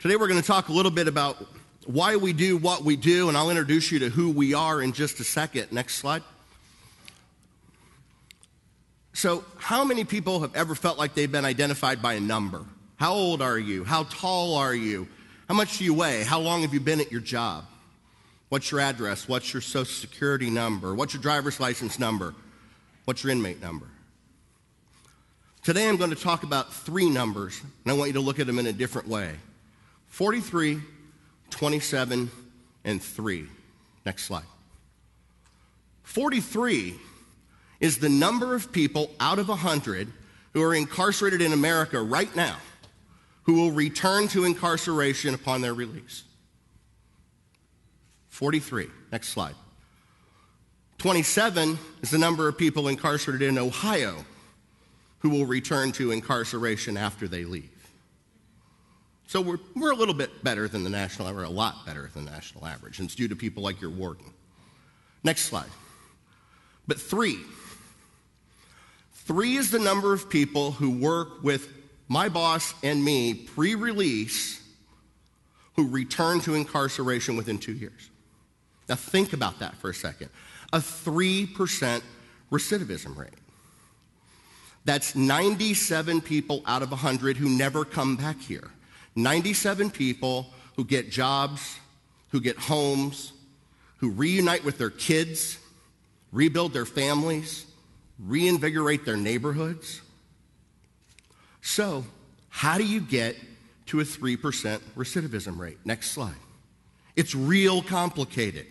Today we're going to talk a little bit about why we do what we do, and I'll introduce you to who we are in just a second. Next slide. So, how many people have ever felt like they've been identified by a number? How old are you? How tall are you? How much do you weigh? How long have you been at your job? What's your address? What's your social security number? What's your driver's license number? What's your inmate number? Today I'm going to talk about three numbers, and I want you to look at them in a different way. 43, 27, and 3. Next slide. 43 is the number of people out of 100 who are incarcerated in America right now who will return to incarceration upon their release. 43. Next slide. 27 is the number of people incarcerated in Ohio who will return to incarceration after they leave. So we're a little bit better than the national average, a lot better than the national average, and it's due to people like your warden. Next slide. But 3 is the number of people who work with my boss and me pre-release who return to incarceration within 2 years. Now think about that for a second. A 3% recidivism rate. That's 97 people out of 100 who never come back here. 97 people who get jobs, who get homes, who reunite with their kids, rebuild their families, reinvigorate their neighborhoods. So, how do you get to a 3% recidivism rate? Next slide. It's real complicated.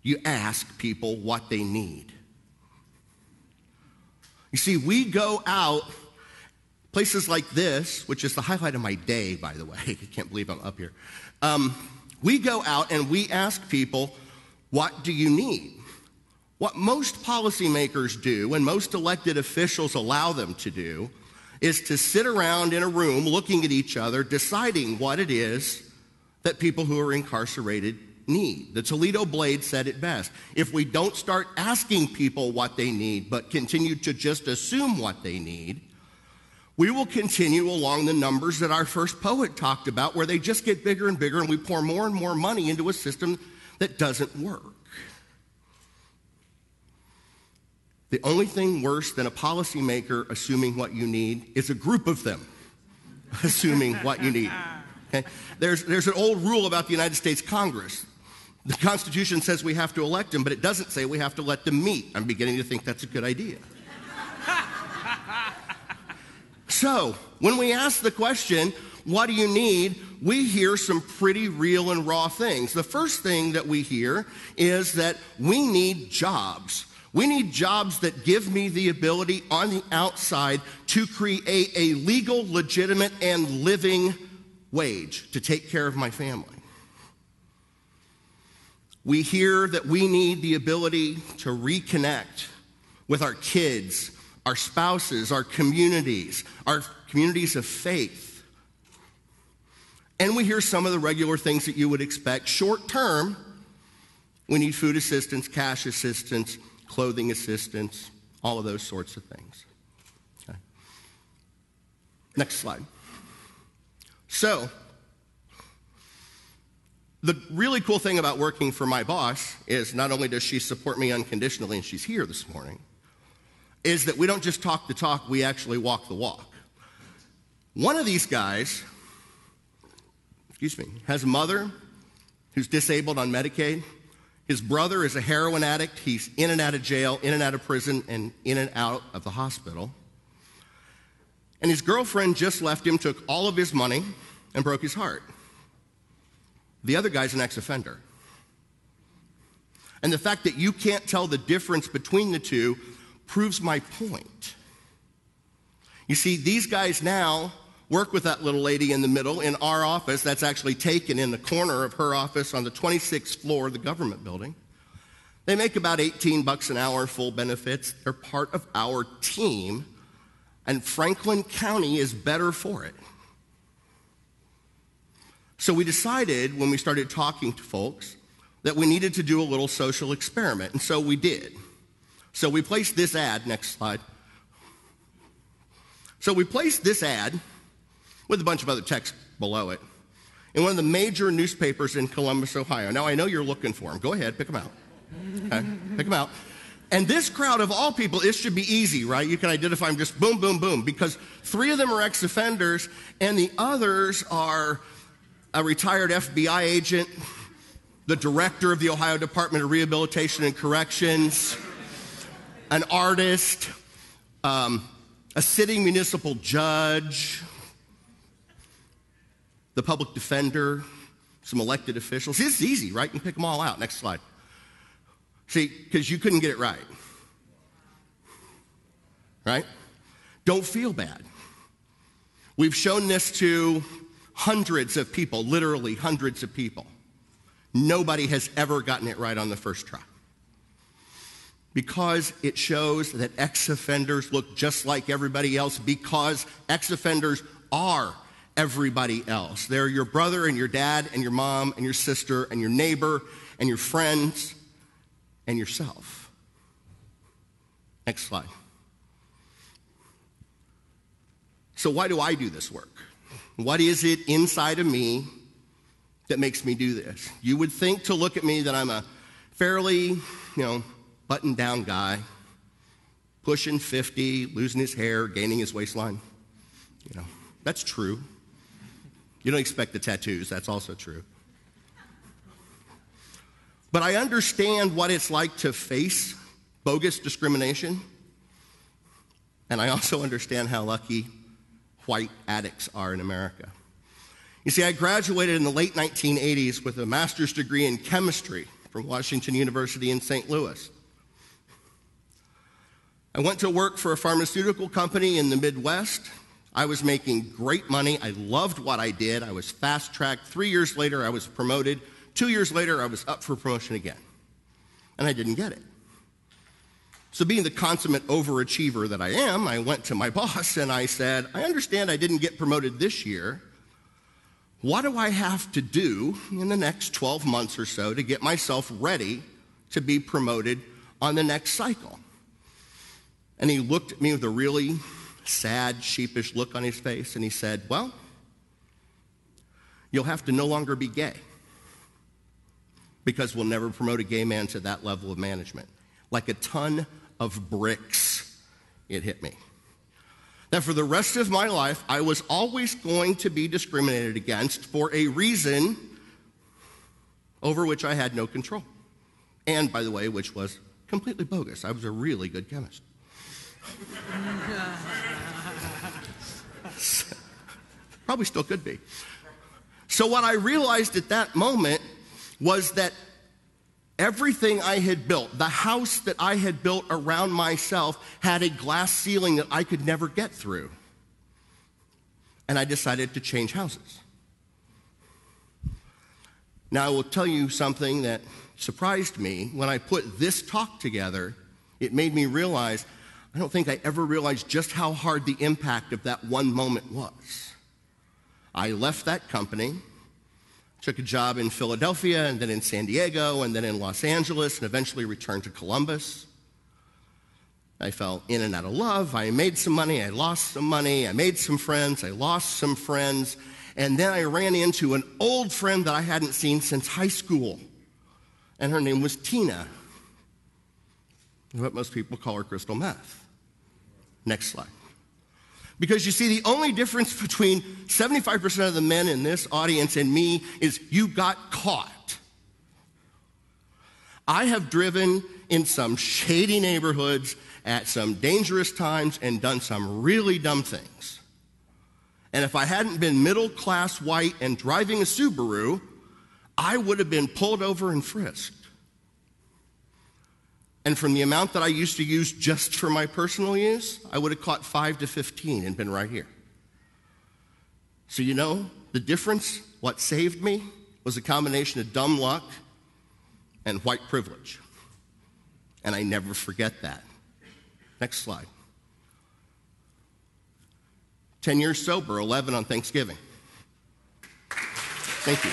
You ask people what they need. You see, we go out places like this, which is the highlight of my day, by the way. I can't believe I'm up here. We go out and we ask people, what do you need? What most policymakers do, and most elected officials allow them to do, is to sit around in a room looking at each other, deciding what it is that people who are incarcerated need. The Toledo Blade said it best. If we don't start asking people what they need, but continue to just assume what they need, we will continue along the numbers that our first poet talked about, where they just get bigger and bigger, and we pour more and more money into a system that doesn't work. The only thing worse than a policymaker assuming what you need is a group of them assuming what you need. Okay? There's an old rule about the United States Congress. The Constitution says we have to elect them, but it doesn't say we have to let them meet. I'm beginning to think that's a good idea. So, when we ask the question, what do you need? We hear some pretty real and raw things. The first thing that we hear is that we need jobs. We need jobs that give me the ability on the outside to create a legal, legitimate, and living wage to take care of my family. We hear that we need the ability to reconnect with our kids, our spouses, our communities of faith. And we hear some of the regular things that you would expect. Short term, we need food assistance, cash assistance, clothing assistance, all of those sorts of things. Okay. Next slide. So, the really cool thing about working for my boss is not only does she support me unconditionally, and she's here this morning, is that we don't just talk the talk, we actually walk the walk. One of these guys, has a mother who's disabled on Medicaid. His brother is a heroin addict. He's in and out of jail, in and out of prison, and in and out of the hospital. And his girlfriend just left him, took all of his money, and broke his heart. The other guy's an ex-offender. And the fact that you can't tell the difference between the two proves my point. You see, these guys now work with that little lady in the middle in our office. That's actually taken in the corner of her office on the 26th floor of the government building. They make about $18 an hour full benefits. They're part of our team, and Franklin County is better for it. So we decided when we started talking to folks that we needed to do a little social experiment, and so we did. So we placed this ad, next slide. So we placed this ad with a bunch of other text below it, in one of the major newspapers in Columbus, Ohio. Now, I know you're looking for them. Go ahead, pick them out. Okay? Pick them out. And this crowd, of all people, it should be easy, right? You can identify them just boom, boom, boom, because 3 of them are ex-offenders, and the others are a retired FBI agent, the director of the Ohio Department of Rehabilitation and Corrections, an artist, a sitting municipal judge, the public defender, some elected officials. This is easy, right? You can pick them all out. Next slide. See, because you couldn't get it right. Right? Don't feel bad. We've shown this to hundreds of people, literally hundreds of people. Nobody has ever gotten it right on the first try. Because it shows that ex-offenders look just like everybody else, because ex-offenders are everybody else. They're your brother and your dad and your mom and your sister and your neighbor and your friends and yourself. Next slide. So why do I do this work? What is it inside of me that makes me do this? You would think to look at me that I'm a fairly, buttoned down guy, pushing 50, losing his hair, gaining his waistline. That's true. You don't expect the tattoos, that's also true. But I understand what it's like to face bogus discrimination, and I also understand how lucky white addicts are in America. You see, I graduated in the late 1980s with a master's degree in chemistry from Washington University in St. Louis. I went to work for a pharmaceutical company in the Midwest. I was making great money. I loved what I did. I was fast-tracked. 3 years later, I was promoted. 2 years later, I was up for promotion again. And I didn't get it. So being the consummate overachiever that I am, I went to my boss and I said, I understand I didn't get promoted this year. What do I have to do in the next 12 months or so to get myself ready to be promoted on the next cycle? And he looked at me with a really sad, sheepish look on his face, and he said, well, you'll have to no longer be gay, because we'll never promote a gay man to that level of management. Like a ton of bricks, it hit me. That for the rest of my life, I was always going to be discriminated against for a reason over which I had no control. And, by the way, which was completely bogus. I was a really good chemist. Probably still could be. So what I realized at that moment was that everything I had built, the house that I had built around myself, had a glass ceiling that I could never get through. And I decided to change houses. Now, I will tell you something that surprised me. When I put this talk together, it made me realize, I don't think I ever realized just how hard the impact of that one moment was. I left that company, took a job in Philadelphia, and then in San Diego, and then in Los Angeles, and eventually returned to Columbus. I fell in and out of love. I made some money. I lost some money. I made some friends. I lost some friends. And then I ran into an old friend that I hadn't seen since high school. And her name was Tina. What most people call her crystal meth. Next slide. Because you see, the only difference between 75% of the men in this audience and me is you got caught. I have driven in some shady neighborhoods at some dangerous times and done some really dumb things. And if I hadn't been middle-class white and driving a Subaru, I would have been pulled over and frisked. And from the amount that I used to use just for my personal use, I would have caught 5 to 15 and been right here. So you know, the difference, what saved me, was a combination of dumb luck and white privilege. And I never forget that. Next slide. 10 years sober, 11 on Thanksgiving. Thank you.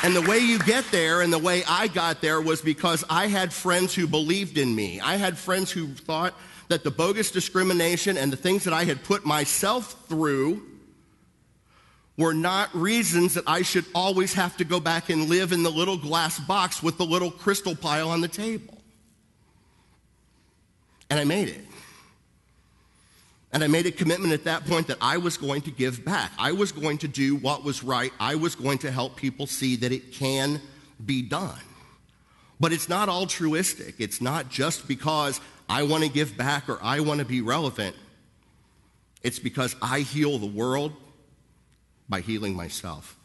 And the way you get there and the way I got there was because I had friends who believed in me. I had friends who thought that the bogus discrimination and the things that I had put myself through were not reasons that I should always have to go back and live in the little glass box with the little crystal pile on the table. And I made it. And I made a commitment at that point that I was going to give back. I was going to do what was right. I was going to help people see that it can be done. But it's not altruistic. It's not just because I want to give back or I want to be relevant. It's because I heal the world by healing myself.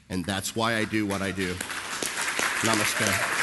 And that's why I do what I do. Namaste.